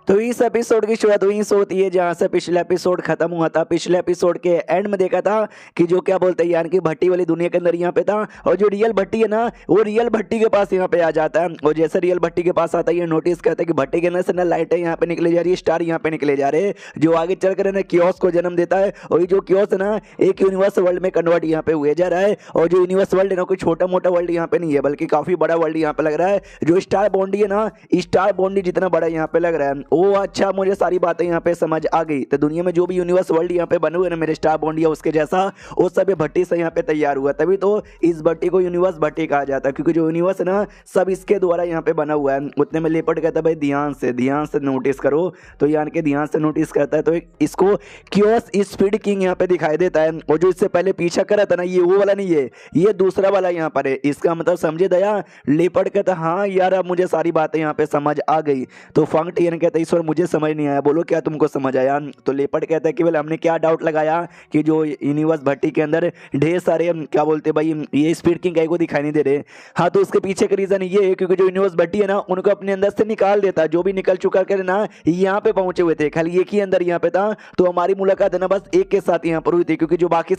तो इस एपिसोड की शुरुआत वहीं से होती है जहां से पिछला एपिसोड खत्म हुआ था। पिछले एपिसोड के एंड में देखा था कि जो क्या बोलते हैं यार कि भट्टी वाली दुनिया के अंदर यहाँ पे था, और जो रियल भट्टी है ना वो रियल भट्टी के पास यहाँ पे आ जाता है। और जैसे रियल भट्टी के पास आता है ये नोटिस करता है कि भट्टी के अंदर से ना लाइटें यहाँ पे निकले जा रही है, स्टार यहाँ पे निकले जा रहे हैं, जो आगे चलकर ना क्योस को जन्म देता है। और ये जो क्योस है ना एक यूनिवर्स वर्ल्ड में कन्वर्ट यहाँ पे हुए जा रहा है। और जो यूनिवर्स वर्ल्ड है ना कोई छोटा मोटा वर्ल्ड यहाँ पे नहीं है, बल्कि काफी बड़ा वर्ल्ड यहाँ पे लग रहा है। जो स्टार बॉन्डी है ना, स्टार बॉन्डी जितना बड़ा यहाँ पे लग रहा है वो अच्छा, मुझे सारी बातें यहाँ पे समझ आ गई। तो दुनिया में जो भी यूनिवर्स वर्ल्ड यहाँ पे बने हुए ना मेरे स्टार बॉन्डी है उसके जैसा, वो सब ये भट्टी से यहाँ पे तैयार हुआ। तभी तो इस भट्टी को यूनिवर्स भट्टी कहा जाता है, क्योंकि जो यूनिवर्स है ना सब इसके द्वारा यहाँ पे बना हुआ है। उतने में लेपर्ड कहता है भाई ध्यान से नोटिस करो। तो यान के ध्यान से नोटिस करता है तो इसको क्योस स्पीड किंग यहाँ पे दिखाई देता है। और जो इससे पहले पीछा करा था ना ये वो वाला नहीं है, ये दूसरा वाला यहाँ पर है। इसका मतलब समझे दया। लेपर्ड कहता हाँ यार अब मुझे सारी बातें यहाँ पे समझ आ गई। तो फंग टियन कहता है ईश्वर मुझे समझ नहीं आया, बोलो क्या तुमको समझ आया। तो लेपर्ड कहता है कि बोले हमने क्या डाउट लगाया कि जो यूनिवर्स भट्टी के अंदर ढेर सारे क्या बोलते भाई ये स्पीड किंग गाय को दिखाई नहीं दे रहे। हाँ तो उसके पीछे का रीजन ये है क्योंकि जो यूनिवर्स भट्टी है ना उनको अपने अंदर से निकाल देता, जो भी निकल चुका कर ना यहाँ पे पहुंचे हुए थे, खाली एक ही अंदर यहाँ पे था। तो हमारी मुलाकात है ना बस एक के साथ यहाँ पर हुई थी, क्योंकि जो बाकी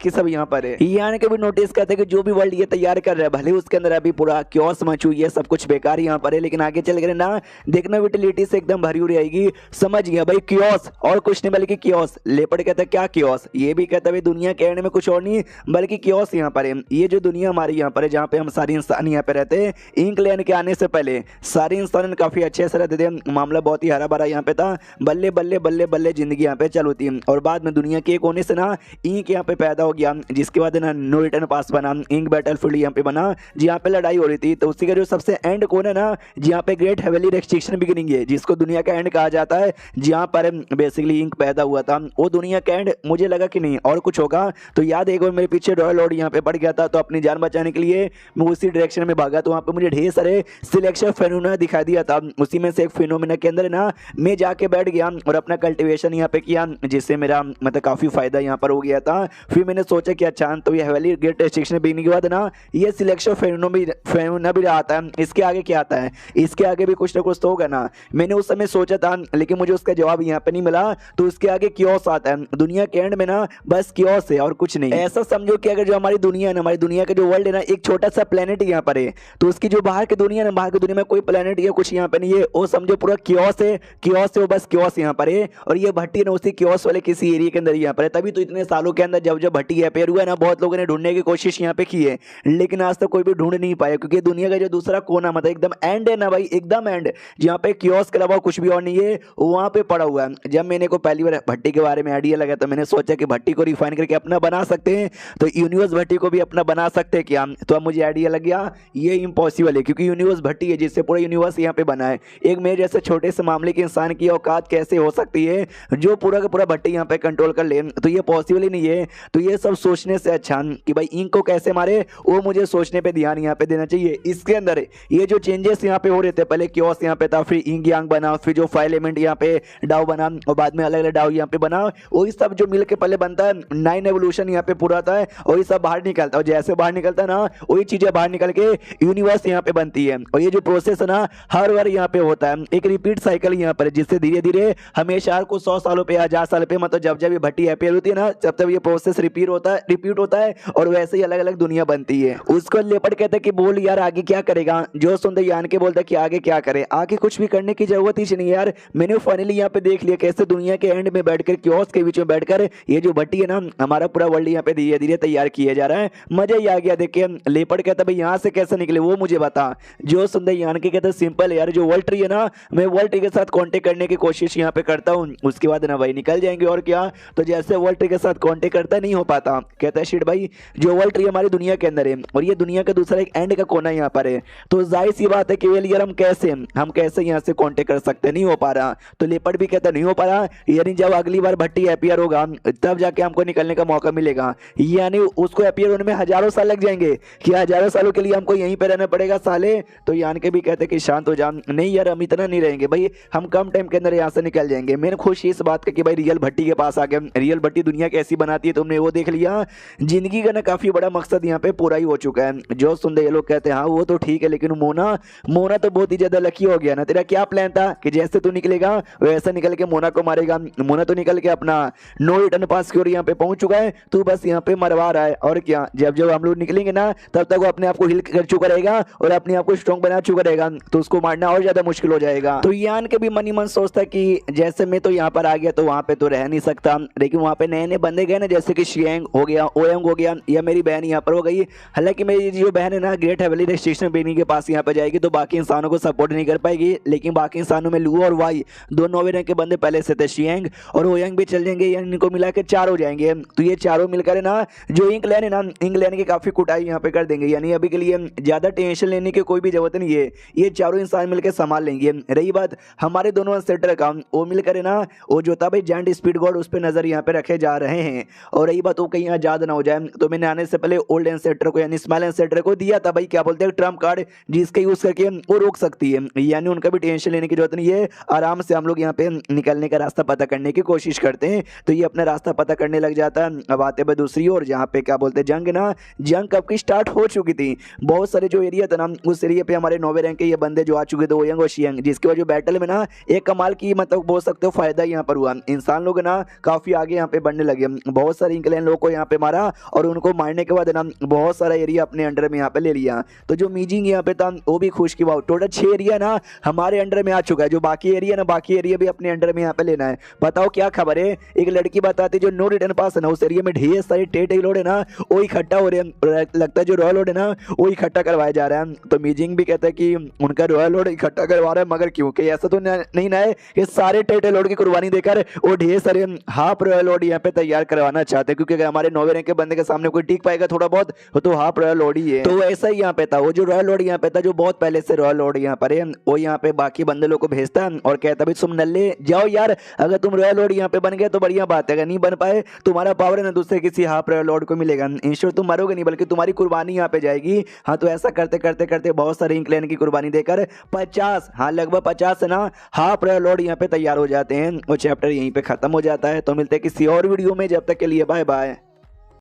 सब यहाँ पर है। यहाँ के भी नोटिस करते कि जो भी वर्ल्ड ये तैयार कर रहा है भले उसके अंदर अभी पूरा क्योस मच हुई है, सब कुछ बेकार यहाँ पर है, लेकिन आगे चल कर ना देखना विटिलिटी से एकदम भरी हुई रहेगी। समझ गया भाई क्योस और कुछ नहीं बल्कि क्योस। लेपर्ड कहता है क्या क्योस, ये भी कहता है दुनिया के एंड में कुछ और नहीं बल्कि क्योस यहाँ पर है। ये जो दुनिया हमारी यहाँ पर है जहाँ पे हम सारे इंसान यहाँ पे रहते हैं, इंग्लैंड के आने से पहले सारे इंसान काफी अच्छे से रहते थे, मामला बहुत ही हरा भरा यहाँ पे था, बल्ले बल्ले बल्ले बल्ले जिंदगी यहाँ पे चल होती है। और बाद में दुनिया के कोने से ना इंक यहाँ पे पैदा हो गया, जिसके बाद ना नो रिटर्न पास बना, इंक बैटलफील्ड यहाँ पे बना जहाँ पे लड़ाई हो रही थी। तो उसी का जो सबसे एंड कोन है ना जहाँ पे ग्रेट हेवनली रेस्ट्रिक्शन बिगिनिंग है, जिसको दुनिया का एंड कहा जाता है, जहाँ पर बेसिकली इंक पैदा हुआ था, वो दुनिया का एंड मुझे लगा कि नहीं और कुछ होगा। तो याद एक बार मेरे पीछे रॉयल लॉर्ड यहाँ पे पड़ गया था, तो अपनी जान बचाने के लिए मैं उसी डायरेक्शन में भागा। तो वहाँ पे मुझे ढेर सारे सिलेक्शन फेनोमेना दिखाई दिया था, उसी में से एक फेनोमेना के अंदर ना मैं जाके बैठ गया और अपना कल्टीवेशन यहाँ पे किया, जिससे मेरा मतलब काफी फायदा यहाँ पर हो गया था। फिर मैंने सोचा कि अच्छा तो ये हेवनली ग्रेट रेस्ट्रिक्शन बिगने के बाद ना ये सिलेक्शन फेनोमेना भी आता है, इसके आगे क्या आता है, इसके आगे भी कुछ ना कुछ तो होगा ना। मैंने उस समय सोचा था लेकिन मुझे उसका जवाब यहाँ पे नहीं मिला। तो उसके आगे क्योस आता है, दुनिया के एंड में ना बस क्योस है और कुछ नहीं। ऐसा समझो कि अगर जो हमारी दुनिया है ना, हमारी दुनिया का जो वर्ल्ड है ना एक छोटा सा प्लेनेट यहाँ पर है, तो उसकी जो बाहर की दुनिया है ना, बाहर की दुनिया में कोई प्लेनेट या कुछ यहाँ पे नहीं है, वो समझो पूरा क्योस है, क्योस है वो बस क्योस यहाँ पर है। और ये भट्टी ना उसी क्योस वाले किसी एरिया के अंदर यहाँ पर है। तभी तो इतने सालों के अंदर जब जब भट्टी अपेयर हुआ है ना बहुत लोगों ने ढूंढने की कोशिश यहाँ पे की है, लेकिन आज तक कोई भी ढूंढ नहीं पाया, क्योंकि दुनिया का जो दूसरा कोना मतलब एकदम एंड है ना भाई, एकदम एंड जहाँ पे क्योस के अलावा कुछ भी और नहीं है, वहां पे पड़ा हुआ है। जब मैंने को पहली बार भट्टी के बारे में आइडिया लगा तो मैंने सोचा कि भट्टी को रिफाइन करके अपना बना सकते हैं, तो यूनिवर्स भट्टी को भी अपना बना सकते हैं क्या। तो अब मुझे आइडिया लग गया ये इम्पॉसिबल है, क्योंकि यूनिवर्स भट्टी है जिससे पूरा यूनिवर्स यहाँ पे बना है। एक मेरे जैसे छोटे से मामले के इंसान की औकात कैसे हो सकती है जो पूरा का पूरा भट्टी यहाँ पे कंट्रोल कर ले, तो ये पॉसिबल ही नहीं है। तो ये सब सोचने से अच्छा कि भाई इंक को कैसे मारे वो मुझे सोचने पे ध्यान यहाँ पे देना चाहिए। इसके अंदर ये जो चेंजेस यहाँ पे हो रहे थे, पहले क्योस यहाँ पे था, फिर इंक यांग बना, फिर जो 5 एलिमेंट यहाँ पे डाउ बना, और बाद में अलग अलग डाउ यहाँ पे बना, वही सब जो मिल के पहले बनता है 9 एवोल्यूशन यहाँ पे पूरा आता है, वही सब बाहर निकलता है। और जैसे बाहर निकलता है ना वही चीजें बाहर निकल के यूनिवर्स यहाँ पे बनती है। और ये जो प्रोसेस है ना हर बार यहाँ पे होता है, एक रिपीट साइकिल यहाँ पर, जिससे धीरे धीरे हमेशा को 100 सालों पे 1000 साल पे मतलब जब जब ये भट्टी अपेयर होती है ना जब तब ये प्रोसेस रिपीट होता है और वैसे ही अलग अलग दुनिया बनती है। उसको लेपर्ड कहता है कि बोल यार आगे क्या करेगा। जो सुनते यान के बोलता है कि आगे क्या करे, आगे कुछ भी करने की जरूरत ही नहीं यार, मैंने फाइनली यहाँ पे देख लिया कैसे दुनिया के एंड में बैठकर क्योस के बीच में बैठकर ये जो भट्टी है ना हमारा पूरा वर्ल्ड यहाँ पे धीरे धीरे तैयार किया जा रहा है। मजा ही आ गया देख के। लेपर्ड कहता भाई यहाँ से कैसे निकले वो मुझे बता। जो सुनते यान के कहता सिंपल यार, जो वर्ल्ड ट्री है ना मैं वर्ल्ड ट्री के साथ कॉन्टेक्ट करने की कोशिश यहाँ पे करता हूँ, उसके बाद ना भाई निकल जाएंगे और क्या। तो जैसे वर्ल्ड ट्री के साथ कॉन्टेक्ट करता नहीं हो पाता, कहता है शिट भाई जो वर्ल्ड ट्री हमारी दुनिया के अंदर है और ये दुनिया का दूसरा एक एंड का कोना यहाँ पर है, तो जाहिर सी बात है कि यार हम कैसे यहाँ से कॉन्टेक्ट कर सकते, नहीं हो पा रहा। तो लेपर्ड भी कहता नहीं हो पा रहा, यानी जब अगली बार भट्टी अपियर होगा तब जाके हमको निकलने का मौका मिलेगा, यानी उसको अपियर होने में हजारों साल लग जाएंगे कि हजारों सालों के लिए हमको यहीं पे रहना पड़ेगा साले। तो यान के भी कहते कि शांत हो जा, नहीं यार हम इतना नहीं रहेंगे भाई, हम कम टाइम के अंदर यहाँ से निकल जाएंगे। मैंने खुशी इस बात का कि भाई रियल भट्टी के पास आ गया, रियल भट्टी दुनिया कैसी बनाती है तुमने वो देख लिया, जिंदगी का ना काफी बड़ा मकसद यहाँ पे पूरा ही हो चुका है। जो सुनते ये लोग कहते हैं हाँ वो तो ठीक है, लेकिन मोना तो बहुत ही ज्यादा लकी हो गया ना, तेरा क्या प्लान था कि जैसे तू निकलेगा वैसा निकल के मोना को मारेगा। मोना तो निकल के अपना नो रिटर्न पास की ओर यहाँ पे पहुंच चुका है, तू बस यहाँ पे मरवा रहा है। और क्या, जब जब हम लोग निकलेंगे ना तब तक वो अपने आप को हिल कर चुका रहेगा और अपने आप को स्ट्रॉन्ग बना चुका रहेगा, तो उसको मारना और ज्यादा मुश्किल हो जाएगा। तो यान के भी मन ही मन सोचता कि जैसे मैं तो यहाँ पर आ गया तो वहां पे तो रह नहीं सकता, लेकिन वहां पे नए नए बंदे गए ना, जैसे कि शियांग हो गया, ओयंग हो गया, या मेरी बहन यहाँ पर हो गई। हालांकि मेरी जो बहन है ना ग्रेट हेवली रेस्ट्रिक्शन बेनी के पास यहाँ पे जाएगी तो बाकी इंसानों को सपोर्ट नहीं कर पाएगी, लेकिन बाकी इंसानों में लू और वाई दो 9वें रैंक के बंदे पहले से थे। शियांग और ओयंग भी चल जाएंगे, यानी इनको मिला के 4 हो जाएंगे। तो ये चारों मिलकर है ना जो इंग्लैंड है ना, इंग्लैंड की काफी कुटाई यहाँ पे कर देंगे, यानी अभी के लिए ज्यादा टेंशन लेने की कोई भी जरूरत नहीं है, ये चारों इंसान मिलकर संभाल लेंगे। रही बात हमारे दोनों एंसेस्टर का, वो मिलकर है ना वो जो था भाई जायंट स्पीड गॉड उस पर नजर यहाँ पे रखे जा रहे हैं। और रही बात वो कहीं यहाँ याद ना हो जाए, तो मैंने आने से पहले ओल्ड एंसेस्टर को यानी स्मॉल एंसेस्टर को दिया था भाई क्या बोलते हैं ट्रम्प कार्ड, जिसका यूज करके वो रोक सकती है, यानी उनका भी टेंशन लेने की जरूरत नहीं है। आराम से हम लोग यहाँ पे निकलने का रास्ता पता करने की कोशिश करते हैं, तो ये अपना रास्ता पता करने लग जाता है। अब आते हैं दूसरी ओर, जहाँ पे क्या बोलते हैं जंग ना, जंग कब की स्टार्ट हो चुकी थी। बहुत सारे जो एरिया था ना उस एरिया पे हमारे 9वें रैंक के ये बंदे जो आ चुके थे ओयंग और शियांग, जिसके वजह बैटल में ना एक कमाल की मतलब बोल सकते हो फायदा यहाँ पर हुआ, इंसान लोग ना काफी आगे यहाँ पे बढ़ने लगे। बहुत सारे इंग्लैंड लोगों को यहाँ पे मारा और उनको मारने के बाद ना बहुत सारा एरिया अपने अंडर में यहाँ पे ले लिया। तो जो मीजिंग यहाँ पे था वो भी खुश की बात, टोटल 6 एरिया ना हमारे अंडर में आ चुका है, जो बाकी एरिया ना बाकी एरिया भी अपने अंडर में यहाँ पे लेना है। बताओ क्या खबर है, एक लड़की बताती जो नो रिटर्न पास है ना उस एरिया में ढेर सारे टेट लोड है ना वो इकट्ठा हो रहे हैं, लगता है जो रॉयल लोड है ना वो इकट्ठा करवाया जा रहा है। तो मीजिंग भी कहता है कि उनका रॉयल लोड इकट्ठा करवा रहा है, मगर क्यों कि ऐसा तो नहीं ना है कि सारे टेटे लोड की कुर्बानी देकर वो ढेर सारे हाफ रॉयल लोड यहाँ पे तैयार करवाना चाहते हैं, क्योंकि अगर हमारे 9वें रैंक के बंदे के सामने कोई टिक पाएगा थोड़ा बहुत तो हाफ रॉयल लोड ही है। तो ऐसा ही यहाँ पे था, वो जो रॉयल लोड यहाँ पे था जो बहुत पहले से रॉयल लोड यहाँ पर है, वो यहाँ पे बाकी बंदे लोग को भेजता है और कहता भाई तुम नल्ले जाओ यार, अगर तुम रॉयल लोड यहाँ पे बन गए तो बढ़िया बात है, अगर नहीं बन पाए तुम्हारा पावर है ना दूसरे किसी हाफ रॉयल लोड को मिलेगा, इंश्योर तुम मरोगे नहीं बल्कि तुम्हारी कुर्बानी यहाँ पे जाएगी। हाँ तो ऐसा करते करते करते बहुत सारे इंग्लैंड की कुर्बानी देकर 50 हाँ लगभग 50 है ना हाफ रॉयल लोड यहाँ पे तैयार हो जाते हैं। वो चैप्टर यहीं पे खत्म हो जाता है। तो मिलते हैं किसी और वीडियो में, जब तक के लिए बाय बाय।